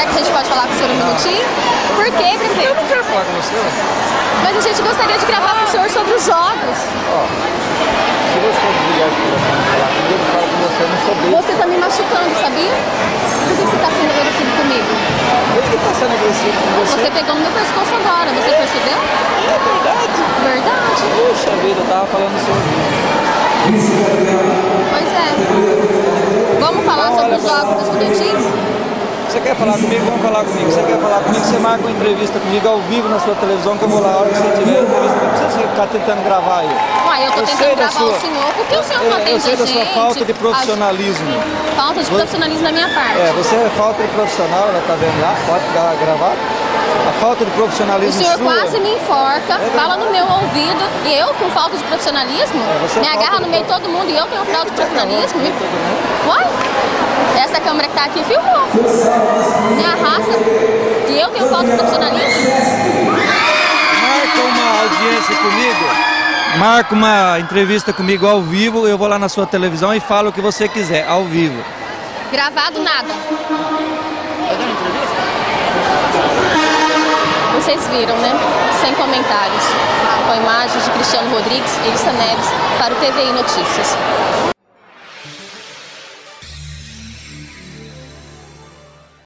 Será que a gente pode falar com o senhor um minutinho? Por quê, prefeito? Eu não quero falar com você. Mas a gente gostaria de gravar com o senhor sobre os jogos. Ó, se você desligar esse telefone e falar comigo, eu falo com você, eu não sou dele. Você tá me machucando, sabia? Por que você tá sendo agressivo comigo? Ele que tá sendo agressivo com você. Você pegou no meu pescoço agora, você percebeu? É verdade. Verdade. Puxa vida, eu tava falando sobre isso. Pois é. Vamos falar sobre os jogos estudantis? Você quer falar comigo? Vamos falar comigo. Você quer falar comigo? Você marca uma entrevista comigo ao vivo na sua televisão, que eu vou lá a hora que você tiver a entrevista. Não precisa ficar tentando gravar aí. Uai, eu tô tentando gravar o senhor, porque o senhor não atende Eu sei da a sua gente. falta de profissionalismo. Falta de profissionalismo da minha parte. Você é falta de profissional, ela tá vendo lá? Pode gravar? A falta de O profissionalismo senhor sua. quase me enforca, fala no meu ouvido, e eu com falta de profissionalismo? você Me é agarra falta no de meio de todo mundo e eu tenho falta de profissionalismo? Todo mundo. Uai? Essa câmera que tá aqui filmou. Me arrasta. E eu tenho falta de profissionalismo? Marca uma audiência comigo, marca uma entrevista comigo ao vivo, eu vou lá na sua televisão e falo o que você quiser, ao vivo. Gravado nada. Tá dando entrevista? Vocês viram, né? Sem comentários. Com imagens de Cristiano Rodrigues e Elissa Neves para o TVI Notícias.